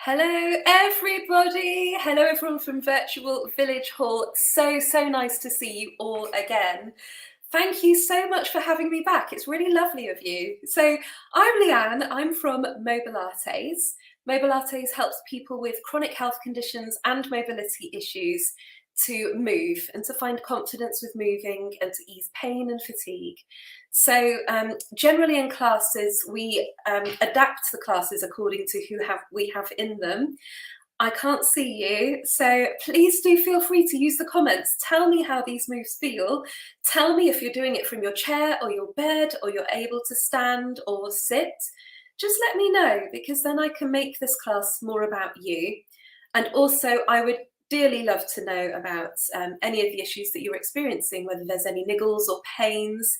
Hello, everybody. Hello, everyone from Virtual Village Hall. So nice to see you all again. Thank you so much for having me back. It's really lovely of you. So I'm Leanne. I'm from Mobilates. Mobilates helps people with chronic health conditions and mobility issues to move and to find confidence with moving and to ease pain and fatigue. So generally in classes, we adapt the classes according to who we have in them. I can't see you, so please do feel free to use the comments. Tell me how these moves feel. Tell me if you're doing it from your chair or your bed, or you're able to stand or sit. Just let me know, because then I can make this class more about you. And also, I would dearly love to know about any of the issues that you're experiencing, whether there's any niggles or pains,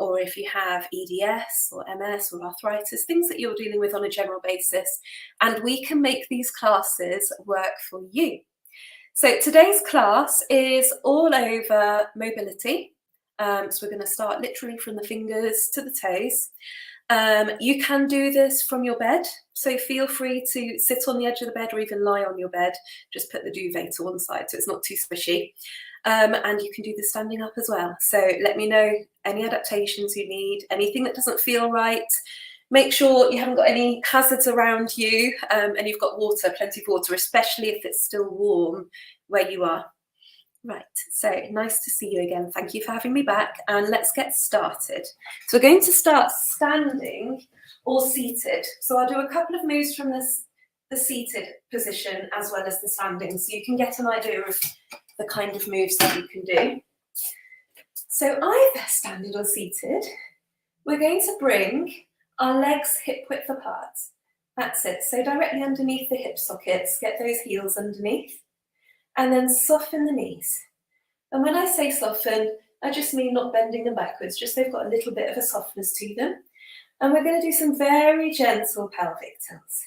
or if you have EDS or MS or arthritis, things that you're dealing with on a general basis, and we can make these classes work for you. So today's class is all over mobility. So we're going to start literally from the fingers to the toes. You can do this from your bed, so feel free to sit on the edge of the bed or even lie on your bed. Just put the duvet to one side so it's not too squishy. And you can do this standing up as well. So let me know any adaptations you need, anything that doesn't feel right. Make sure you haven't got any hazards around you, and you've got water, plenty of water, especially if it's still warm where you are. Right, so nice to see you again. Thank you for having me back, and let's get started. So we're going to start standing or seated. So I'll do a couple of moves from the seated position as well as the standing, so you can get an idea of the kind of moves that you can do. So either standing or seated, we're going to bring our legs hip width apart. That's it, so directly underneath the hip sockets, get those heels underneath, and then soften the knees. And when I say soften, I just mean not bending them backwards, just they've got a little bit of a softness to them. And we're going to do some very gentle pelvic tilts.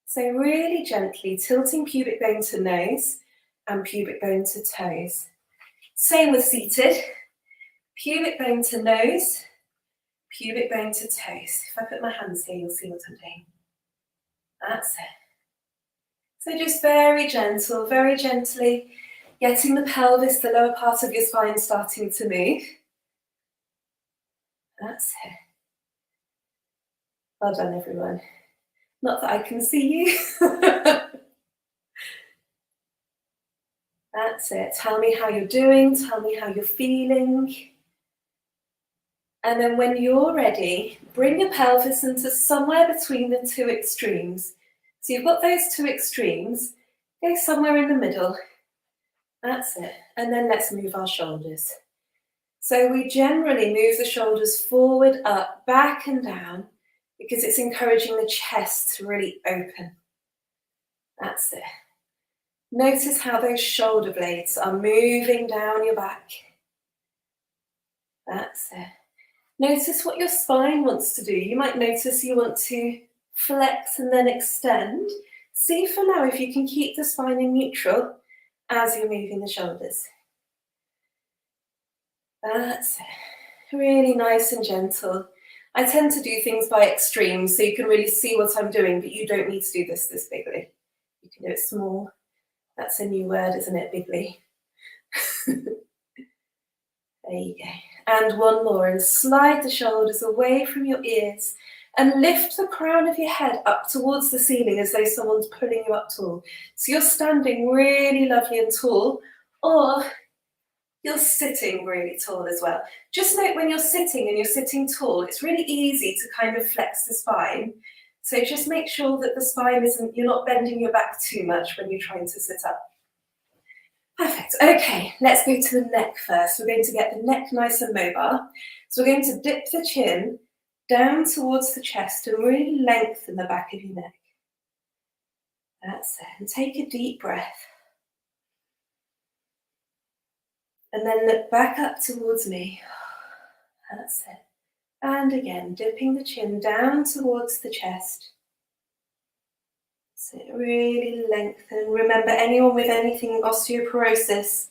So really gently tilting pubic bone to nose and pubic bone to toes. Same with seated. Pubic bone to nose, pubic bone to toes. If I put my hands here, you'll see what I'm doing. That's it. So just very gentle, very gently getting the pelvis, the lower part of your spine starting to move. That's it. Well done, everyone. Not that I can see you. That's it. Tell me how you're doing. Tell me how you're feeling. And then when you're ready, bring your pelvis into somewhere between the two extremes. So you've got those two extremes, go somewhere in the middle. That's it. And then let's move our shoulders. So we generally move the shoulders forward, up, back and down, because it's encouraging the chest to really open. That's it. Notice how those shoulder blades are moving down your back. That's it. Notice what your spine wants to do. You might notice you want to flex and then extend. See for now if you can keep the spine in neutral as you're moving the shoulders. That's it. Really nice and gentle. I tend to do things by extremes so you can really see what I'm doing, but you don't need to do this bigly. You can do it small. That's a new word, isn't it, bigly? There you go. And one more, and slide the shoulders away from your ears and lift the crown of your head up towards the ceiling as though someone's pulling you up tall. So you're standing really lovely and tall, or you're sitting really tall as well. Just note when you're sitting and you're sitting tall, it's really easy to kind of flex the spine. So just make sure that the spine you're not bending your back too much when you're trying to sit up. Perfect. Okay, let's go to the neck first. We're going to get the neck nice and mobile. So we're going to dip the chin down towards the chest and really lengthen the back of your neck. That's it. And take a deep breath. And then look back up towards me. That's it. And again, dipping the chin down towards the chest. So really lengthen. Remember, anyone with anything osteoporosis,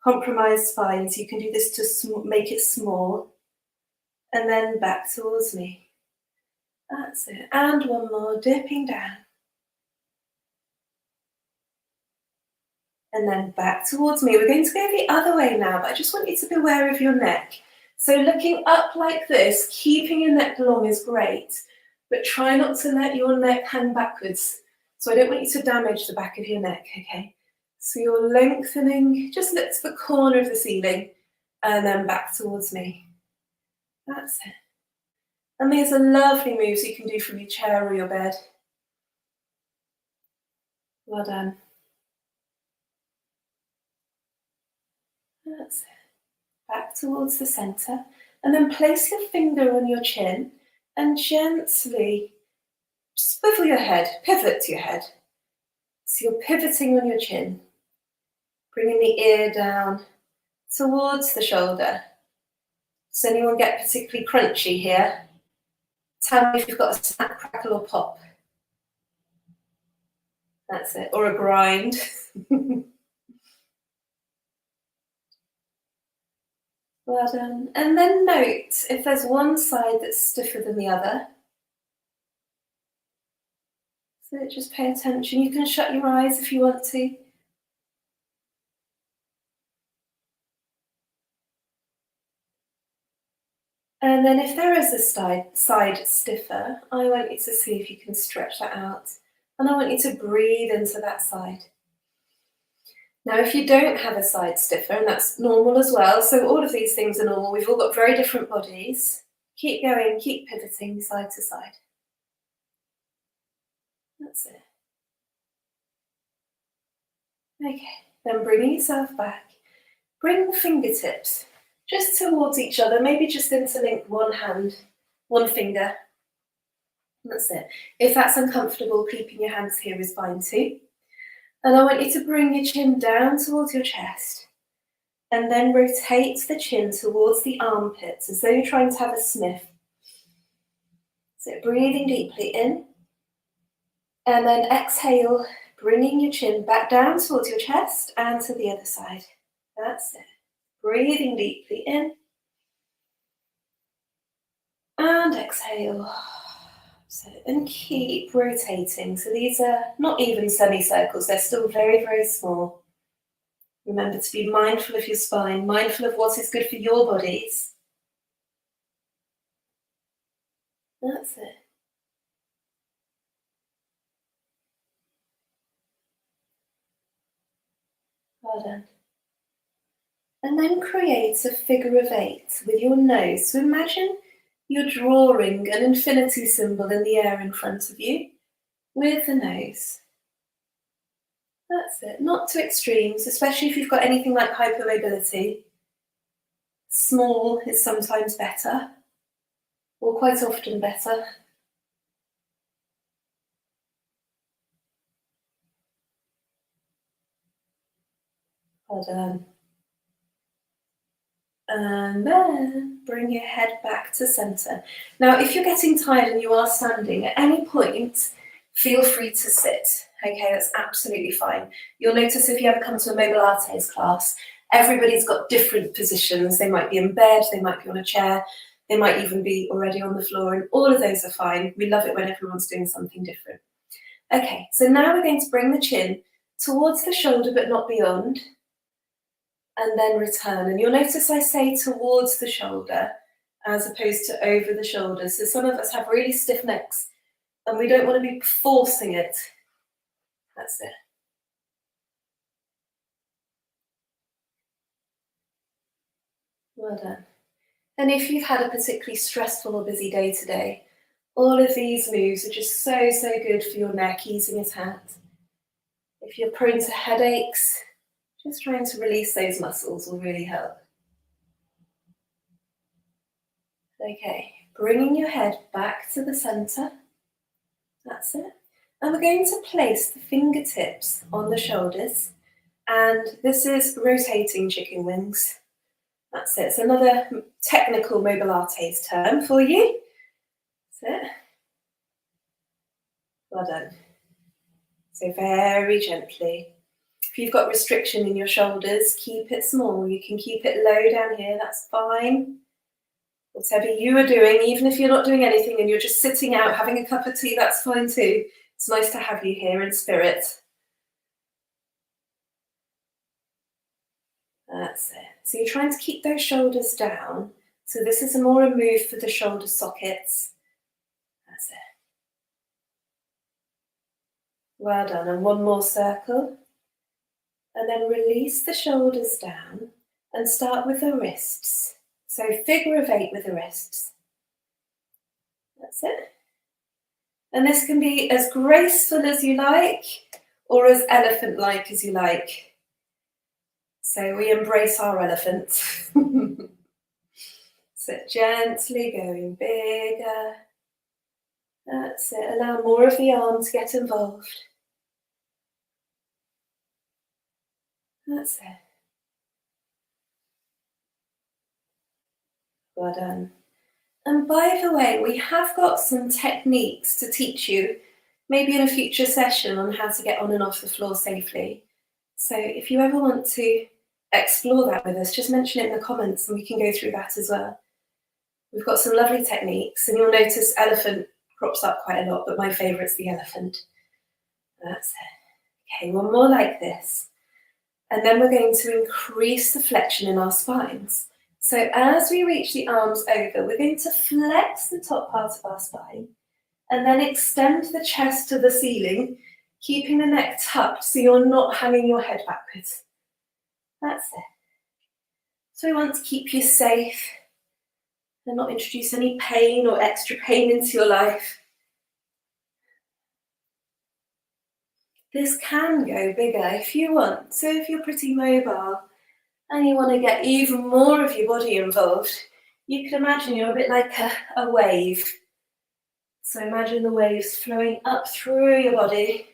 compromised spines, you can do this to make it small. And then back towards me. That's it. And one more, dipping down. and then back towards me. We're going to go the other way now, but I just want you to be aware of your neck. So looking up like this, keeping your neck long is great, but try not to let your neck hang backwards. So I don't want you to damage the back of your neck, okay? So you're lengthening, just look to the corner of the ceiling and then back towards me. That's it. And these are lovely moves you can do from your chair or your bed. Well done. That's it. Back towards the center. And then place your finger on your chin and gently swivel your head, pivot your head. So you're pivoting on your chin, bringing the ear down towards the shoulder. Does anyone get particularly crunchy here? Tell me if you've got a snap, crackle or pop. That's it, or a grind. Well done. And then note if there's one side that's stiffer than the other. So just pay attention. You can shut your eyes if you want to. And then if there is a side stiffer, I want you to see if you can stretch that out. And I want you to breathe into that side. Now, if you don't have a side stiffer, and that's normal as well, so all of these things are normal, we've all got very different bodies. Keep going, keep pivoting side to side. That's it. Okay, then bring yourself back. Bring the fingertips just towards each other, maybe just interlink one hand, one finger. That's it. If that's uncomfortable, keeping your hands here is fine too. And I want you to bring your chin down towards your chest and then rotate the chin towards the armpits as though you're trying to have a sniff. So breathing deeply in and then exhale, bringing your chin back down towards your chest and to the other side. That's it. Breathing deeply in and exhale. So, and keep rotating. So these are not even semicircles, they're still very, very small. Remember to be mindful of your spine, mindful of what is good for your bodies. That's it. Well done. And then create a figure of 8 with your nose. So imagine you're drawing an infinity symbol in the air in front of you with the nose. That's it. Not to extremes, especially if you've got anything like hypermobility. Small is sometimes better, or quite often better. Well done. And then bring your head back to center. Now, if you're getting tired and you are standing, at any point, feel free to sit. Okay, that's absolutely fine. You'll notice if you ever come to a Mobilates class, everybody's got different positions. They might be in bed, they might be on a chair, they might even be already on the floor, and all of those are fine. We love it when everyone's doing something different. Okay, so now we're going to bring the chin towards the shoulder but not beyond, and then return. And you'll notice I say towards the shoulder as opposed to over the shoulder. So some of us have really stiff necks and we don't want to be forcing it. That's it. Well done. And if you've had a particularly stressful or busy day today, all of these moves are just so, so good for your neck, easing it out. If you're prone to headaches, just trying to release those muscles will really help. Okay, bringing your head back to the center. That's it. And we're going to place the fingertips on the shoulders. And this is rotating chicken wings. That's it. It's another technical Mobilates term for you. That's it. Well done. So very gently. If you've got restriction in your shoulders, keep it small. You can keep it low down here, that's fine. Whatever you are doing, even if you're not doing anything and you're just sitting out having a cup of tea, that's fine too. It's nice to have you here in spirit. That's it. So you're trying to keep those shoulders down. So this is more a move for the shoulder sockets. That's it. Well done. And one more circle. And then release the shoulders down and start with the wrists. So figure of 8 with the wrists. That's it. And this can be as graceful as you like or as elephant-like as you like. So we embrace our elephants. So gently going bigger. That's it. Allow more of the arm to get involved. That's it. Well done. And by the way, we have got some techniques to teach you, maybe in a future session, on how to get on and off the floor safely. So if you ever want to explore that with us, just mention it in the comments and we can go through that as well. We've got some lovely techniques, and you'll notice elephant crops up quite a lot, but my favourite's the elephant. That's it. Okay, one more like this. And then we're going to increase the flexion in our spines. So as we reach the arms over, we're going to flex the top part of our spine and then extend the chest to the ceiling, keeping the neck tucked so you're not hanging your head backwards. That's it. So we want to keep you safe and not introduce any pain or extra pain into your life. This can go bigger if you want. So if you're pretty mobile and you want to get even more of your body involved, you can imagine you're a bit like a wave. So imagine the waves flowing up through your body.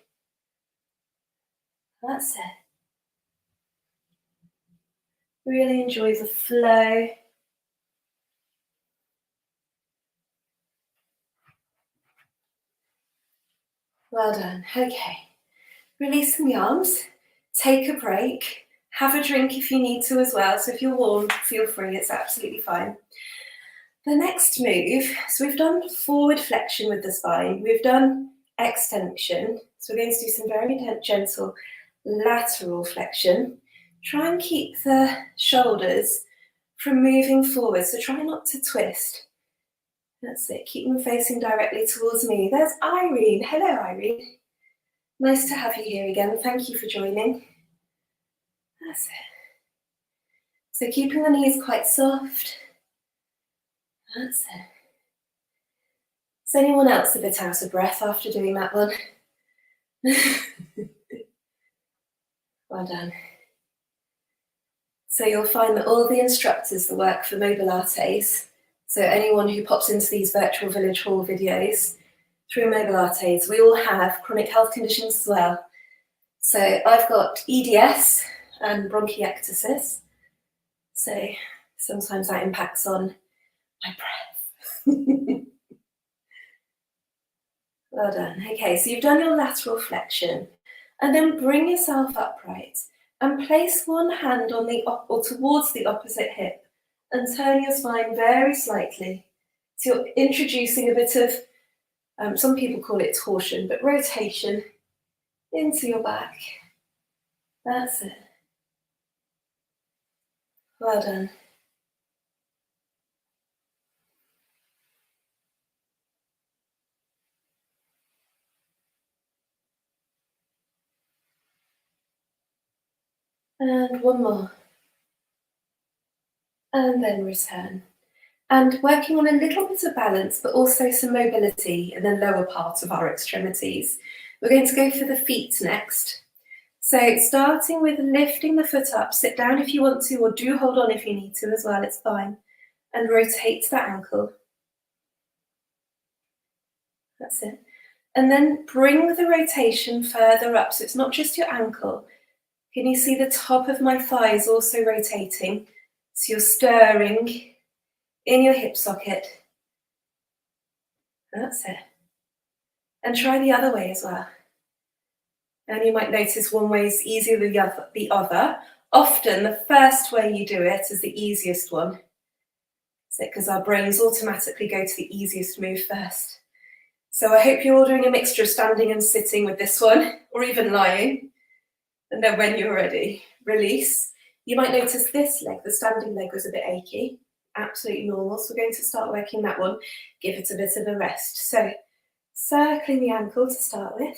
That's it. Really enjoy the flow. Well done. Okay. Releasing the arms. Take a break. Have a drink if you need to as well. So if you're warm, feel free. It's absolutely fine. The next move, so we've done forward flexion with the spine. We've done extension. So we're going to do some very gentle lateral flexion. Try and keep the shoulders from moving forward. So try not to twist. That's it. Keep them facing directly towards me. There's Irene. Hello, Irene. Nice to have you here again. Thank you for joining. That's it. So keeping the knees quite soft. That's it. Is anyone else a bit out of breath after doing that one? Well done. So you'll find that all the instructors that work for Mobilates, so anyone who pops into these virtual village hall videos through Mobilates, we all have chronic health conditions as well. So I've got EDS and bronchiectasis. So sometimes that impacts on my breath. Well done. Okay, so you've done your lateral flexion, and then bring yourself upright and place one hand on the or towards the opposite hip and turn your spine very slightly. So you're introducing a bit of, some people call it torsion, but rotation into your back. That's it. Well done. And one more. And then return. And working on a little bit of balance, but also some mobility in the lower part of our extremities. We're going to go for the feet next. So starting with lifting the foot up, sit down if you want to, or do hold on if you need to as well, it's fine. And rotate that ankle. That's it. And then bring the rotation further up. So it's not just your ankle. Can you see the top of my thighs also rotating? So you're stirring in your hip socket. That's it. And try the other way as well. And you might notice one way is easier than the other. Often the first way you do it is the easiest one. So because our brains automatically go to the easiest move first. So I hope you're all doing a mixture of standing and sitting with this one, or even lying. And then when you're ready, release. You might notice this leg, the standing leg, was a bit achy. Absolutely normal. So we're going to start working that one. Give it a bit of a rest. So circling the ankle to start with.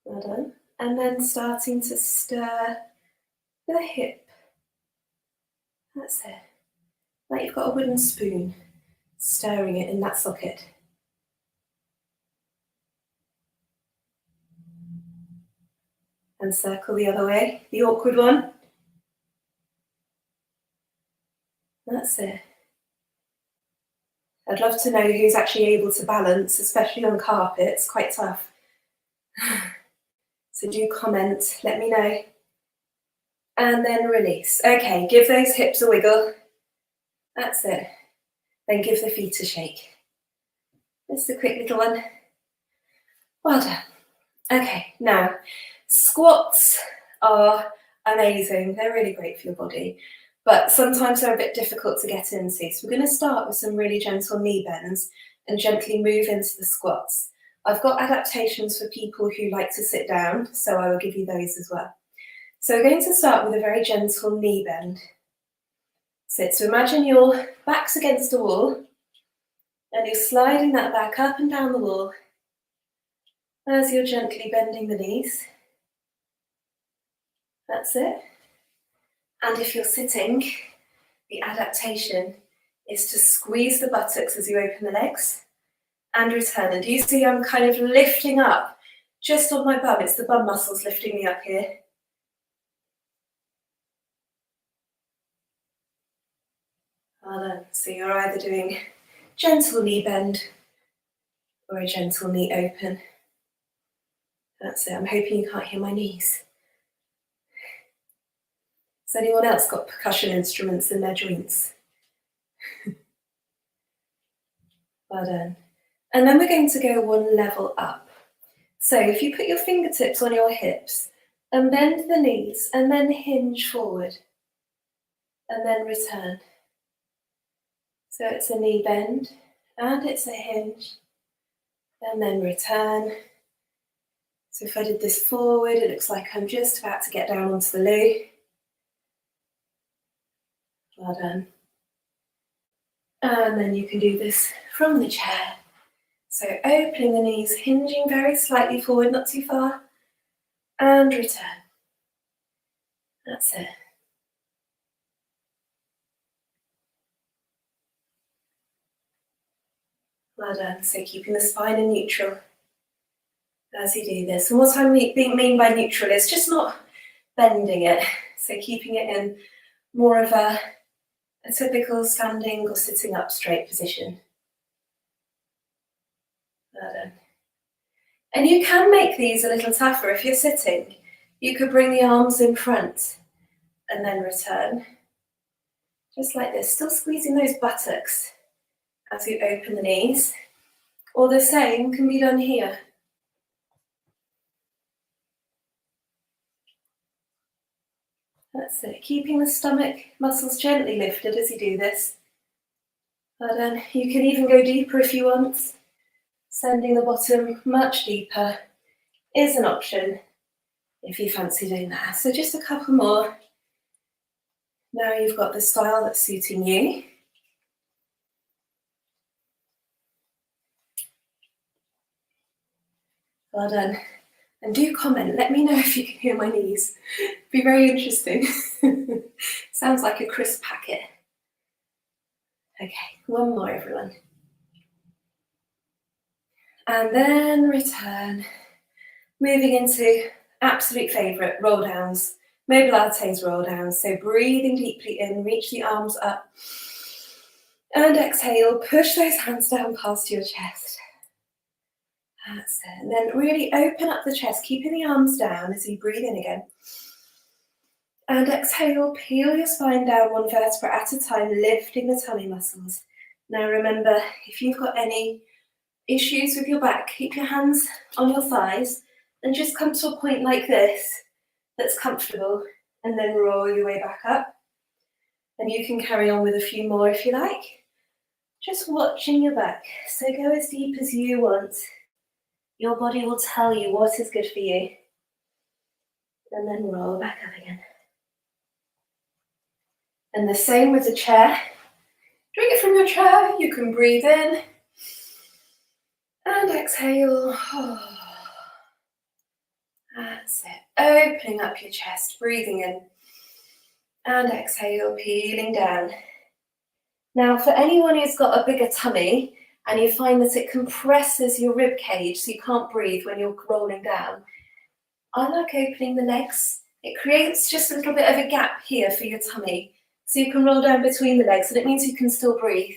Well done. And then starting to stir the hip. That's it. Like you've got a wooden spoon, stirring it in that socket. And circle the other way, the awkward one. That's it. I'd love to know who's actually able to balance, especially on carpet. It's quite tough. So do comment, let me know. And then release. Okay, give those hips a wiggle. That's it. Then give the feet a shake. Just a quick little one. Well done. Okay, now squats are amazing. They're really great for your body, but sometimes they're a bit difficult to get into. So we're going to start with some really gentle knee bends and gently move into the squats. I've got adaptations for people who like to sit down, so I will give you those as well. So we're going to start with a very gentle knee bend. Sit. So imagine your back's against a wall and you're sliding that back up and down the wall as you're gently bending the knees. That's it. And if you're sitting, the adaptation is to squeeze the buttocks as you open the legs and return. And do you see I'm kind of lifting up just on my bum? It's the bum muscles lifting me up here. Well done. So you're either doing gentle knee bend or a gentle knee open. That's it. I'm hoping you can't hear my knees. Has anyone else got percussion instruments in their joints? Well done. And then we're going to go one level up. So if you put your fingertips on your hips and bend the knees and then hinge forward and then return. So it's a knee bend and it's a hinge and then return. So if I did this forward, it looks like I'm just about to get down onto the loo. Well done. And then you can do this from the chair. So opening the knees, hinging very slightly forward, not too far, and return. That's it. Well done. So keeping the spine in neutral as you do this. And what I mean by neutral is just not bending it. So keeping it in more of a typical standing or sitting up straight position. Well done. And you can make these a little tougher. If you're sitting, you could bring the arms in front and then return. Just like this, still squeezing those buttocks as you open the knees. Or the same can be done here. That's it, keeping the stomach muscles gently lifted as you do this. Well done. You can even go deeper if you want. Sending the bottom much deeper is an option if you fancy doing that. So just a couple more. Now you've got the style that's suiting you. Well done. And do comment, let me know if you can hear my knees. It'd be very interesting. Sounds like a crisp packet. Okay, one more everyone. And then return. Moving into absolute favourite, roll downs. Mobilates roll downs. So breathing deeply in, reach the arms up. And exhale, push those hands down past your chest. That's it. And then really open up the chest, keeping the arms down as you breathe in again. And exhale, peel your spine down one vertebra at a time, lifting the tummy muscles. Now remember, if you've got any issues with your back, keep your hands on your thighs and just come to a point like this that's comfortable and then roll your way back up. And you can carry on with a few more if you like. Just watching your back. So go as deep as you want. Your body will tell you what is good for you. And then roll back up again. And the same with the chair. Doing it from your chair, you can breathe in and exhale. That's it. Opening up your chest, breathing in and exhale, peeling down. Now, for anyone who's got a bigger tummy and you find that it compresses your rib cage so you can't breathe when you're rolling down, I like opening the legs. It creates just a little bit of a gap here for your tummy, so you can roll down between the legs, and it means you can still breathe.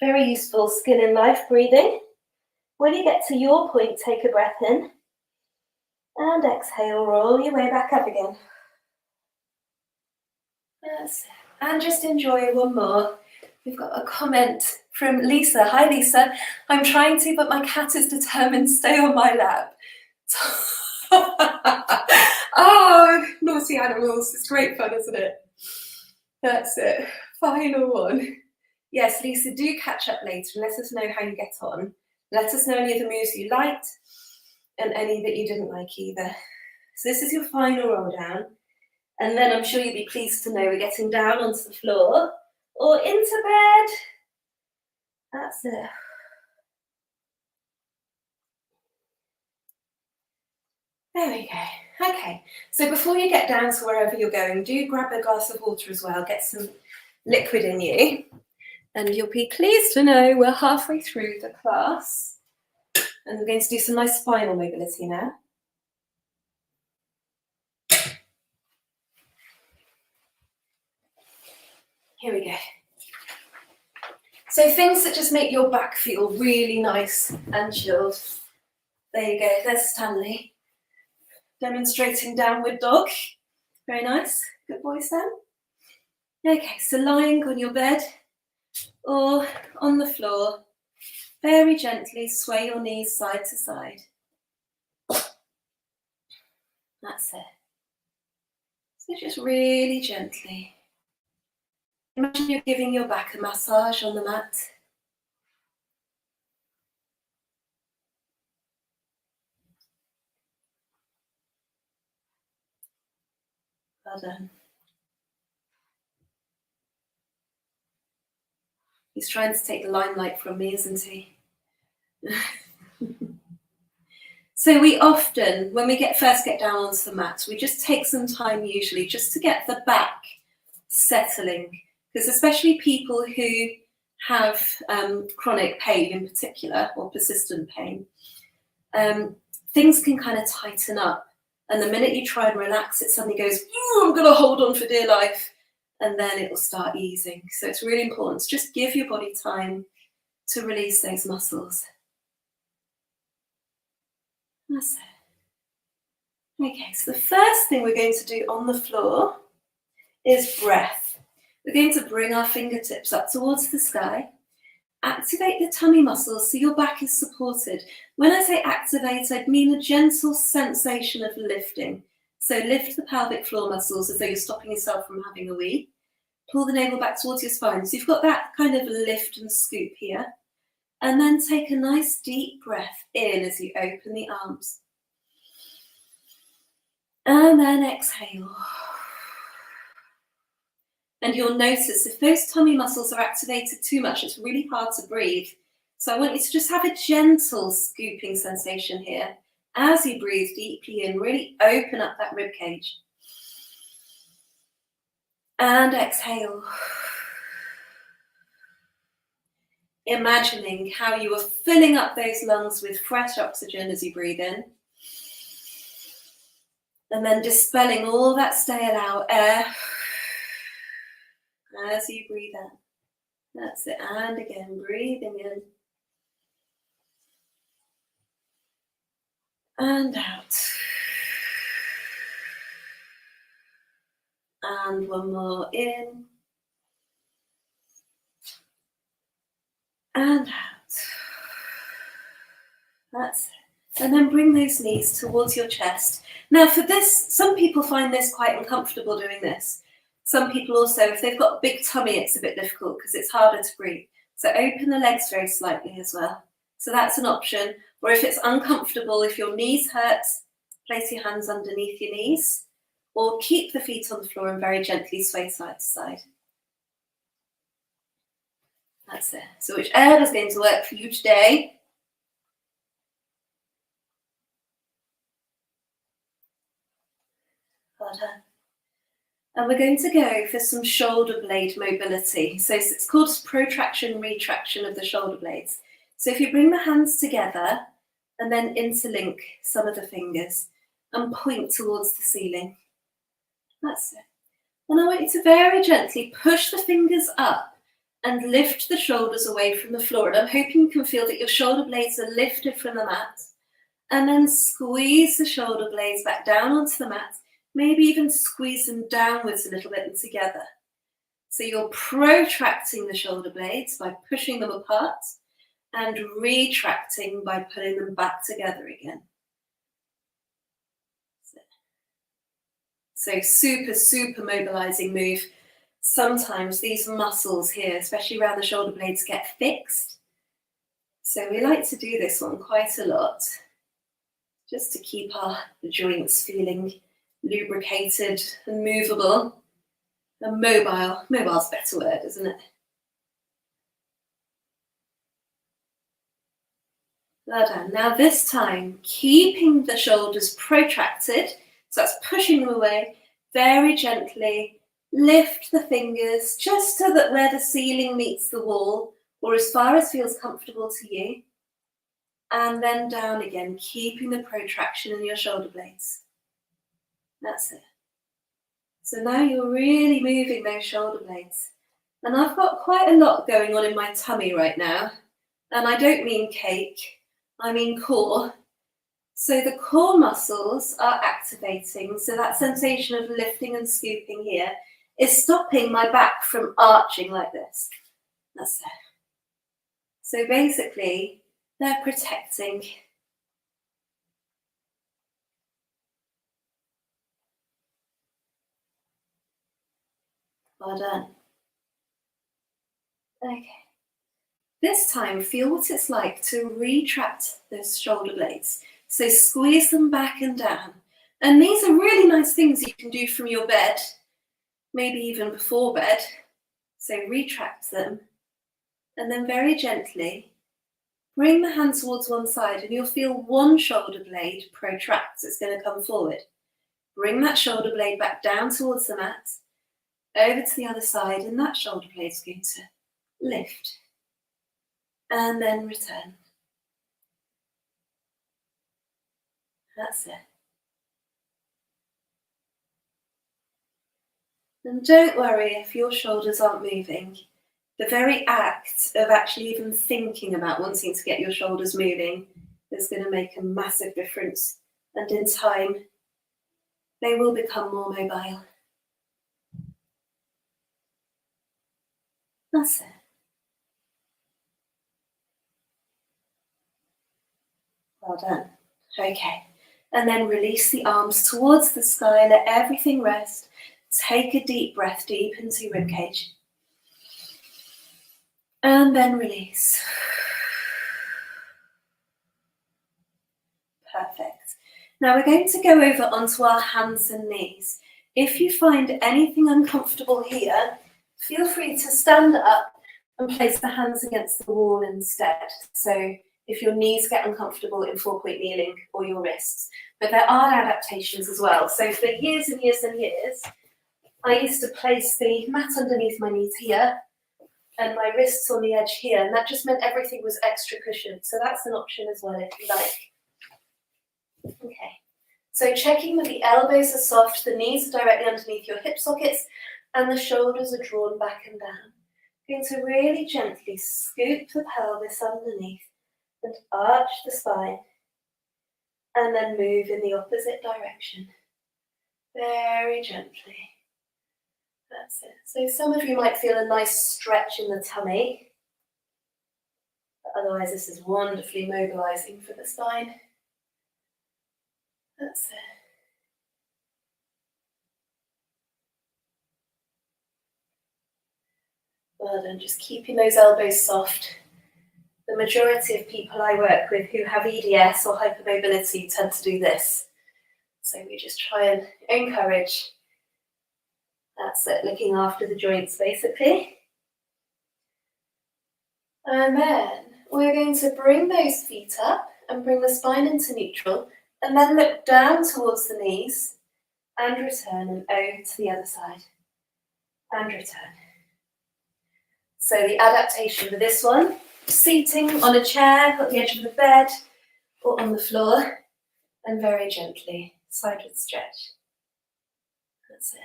Very useful skill in life, breathing. When you get to your point, take a breath in and exhale, roll your way back up again. That's it. And just enjoy one more. We've got a comment from Lisa. Hi Lisa, I'm trying to, but my cat is determined to stay on my lap. Oh, naughty animals. It's great fun, isn't it? That's it. Final one. Yes, Lisa, do catch up later and let us know how you get on. Let us know any of the moves you liked and any that you didn't like either. So this is your final roll down. And then I'm sure you'll be pleased to know we're getting down onto the floor or into bed. That's it. There we go. Okay, so before you get down to wherever you're going, do grab a glass of water as well, get some liquid in you, and you'll be pleased to know we're halfway through the class, and we're going to do some nice spinal mobility now. Here we go. So things that just make your back feel really nice and chilled. There you go, there's Stanley. Demonstrating downward dog. Very nice. Good boy, Stan. Okay, so lying on your bed or on the floor, very gently sway your knees side to side. That's it. So just really gently. Imagine you're giving your back a massage on the mat. Well done. He's trying to take the limelight from me, isn't he? So we often, when we first get down onto the mat, we just take some time usually just to get the back settling. Because especially people who have chronic pain in particular, or persistent pain, things can kind of tighten up. And the minute you try and relax, it suddenly goes, I'm going to hold on for dear life. And then it will start easing. So it's really important to just give your body time to release those muscles. That's it. Okay, so the first thing we're going to do on the floor is breath. We're going to bring our fingertips up towards the sky. Activate the tummy muscles so your back is supported. When I say activate, I mean a gentle sensation of lifting. So lift the pelvic floor muscles as though you're stopping yourself from having a wee. Pull the navel back towards your spine. So you've got that kind of lift and scoop here. And then take a nice deep breath in as you open the arms. And then exhale. And you'll notice if those tummy muscles are activated too much, it's really hard to breathe. So I want you to just have a gentle scooping sensation here. As you breathe deeply in, really open up that rib cage. And exhale. Imagining how you are filling up those lungs with fresh oxygen as you breathe in. And then dispelling all that stale out air as you breathe out. That's it. And again, breathing in. And out. And one more in. And out. That's it. And then bring those knees towards your chest. Now for this, some people find this quite uncomfortable doing this. Some people also, if they've got a big tummy, it's a bit difficult because it's harder to breathe. So open the legs very slightly as well. So that's an option. Or if it's uncomfortable, if your knees hurt, Place your hands underneath your knees, or keep the feet on the floor and very gently sway side to side. That's it. So whichever is going to work for you today. Well done. And we're going to go for some shoulder blade mobility. So it's called protraction, retraction of the shoulder blades. So if you bring the hands together and then interlink some of the fingers and point towards the ceiling. That's it. And I want you to very gently push the fingers up and lift the shoulders away from the floor. And I'm hoping you can feel that your shoulder blades are lifted from the mat. And then squeeze the shoulder blades back down onto the mat. Maybe even squeeze them downwards a little bit and together. So you're protracting the shoulder blades by pushing them apart and retracting by pulling them back together again. So super, super mobilizing move. Sometimes these muscles here, especially around the shoulder blades, get fixed. So we like to do this one quite a lot, just to keep the joints feeling lubricated and movable and mobile. Mobile's a better word, isn't it? Well done. Now this time, keeping the shoulders protracted, so that's pushing them away, very gently lift the fingers just so that where the ceiling meets the wall, or as far as feels comfortable to you, and then down again, keeping the protraction in your shoulder blades. That's it. So now you're really moving those shoulder blades. And I've got quite a lot going on in my tummy right now. And I don't mean cake, I mean core. So the core muscles are activating. So that sensation of lifting and scooping here is stopping my back from arching like this. That's it. So basically, they're protecting. Well done. Okay. This time, feel what it's like to retract those shoulder blades. So squeeze them back and down. And these are really nice things you can do from your bed, maybe even before bed. So retract them. And then very gently, bring the hand towards one side and you'll feel one shoulder blade protract. It's going to come forward. Bring that shoulder blade back down towards the mat, over to the other side, and that shoulder blade is going to lift. And then return. That's it. And don't worry if your shoulders aren't moving. The very act of actually even thinking about wanting to get your shoulders moving is going to make a massive difference. And in time, they will become more mobile. That's it. Well done. Okay. And then release the arms towards the sky. Let everything rest. Take a deep breath deep into your ribcage. And then release. Perfect. Now we're going to go over onto our hands and knees. If you find anything uncomfortable here, feel free to stand up and place the hands against the wall instead. So if your knees get uncomfortable in 4-point kneeling, or your wrists. But there are adaptations as well. So for years and years and years, I used to place the mat underneath my knees here and my wrists on the edge here, and that just meant everything was extra cushioned. So that's an option as well if you like. Okay, so checking that the elbows are soft, the knees are directly underneath your hip sockets, and the shoulders are drawn back and down. You're going to really gently scoop the pelvis underneath and arch the spine, and then move in the opposite direction, very gently. That's it. So some of you might feel a nice stretch in the tummy, but otherwise this is wonderfully mobilizing for the spine. That's it. Well done, just keeping those elbows soft. The majority of people I work with who have EDS or hypermobility tend to do this. So we just try and encourage. That's it, looking after the joints basically. And then we're going to bring those feet up and bring the spine into neutral, and then look down towards the knees and return and over to the other side and return. So the adaptation for this one, seating on a chair at the edge of the bed or on the floor, and very gently, sideward stretch. That's it.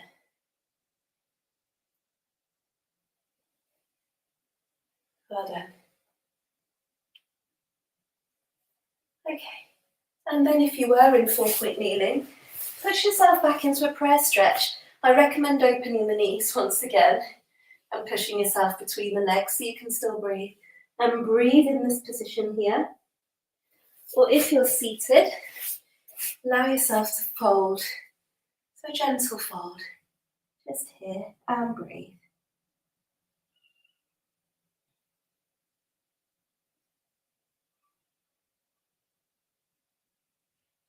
Well done. Okay, and then if you were in 4-point kneeling, push yourself back into a prayer stretch. I recommend opening the knees once again and pushing yourself between the legs so you can still breathe. And breathe in this position here. Or if you're seated, allow yourself to fold. So gentle fold, just here, and breathe.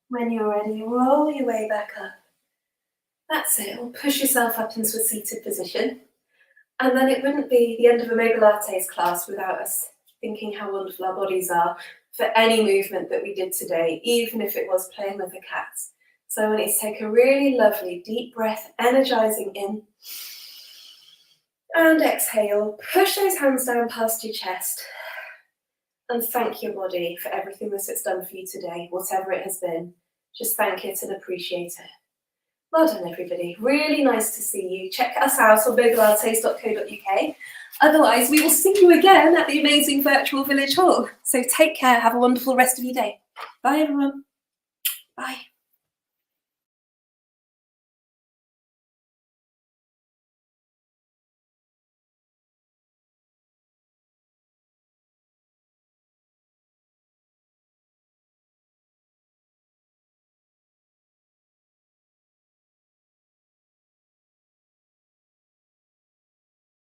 When you're ready, roll your way back up. That's it, or push yourself up into a seated position. And then it wouldn't be the end of a Mobilates class without us thinking how wonderful our bodies are for any movement that we did today, even if it was playing with the cats. So I want you to take a really lovely deep breath, energizing in. And exhale, push those hands down past your chest. And thank your body for everything that it's done for you today, whatever it has been. Just thank it and appreciate it. Well done, everybody. Really nice to see you. Check us out on mobilates.co.uk. Otherwise, we will see you again at the amazing virtual village hall. So take care. Have a wonderful rest of your day. Bye, everyone. Bye.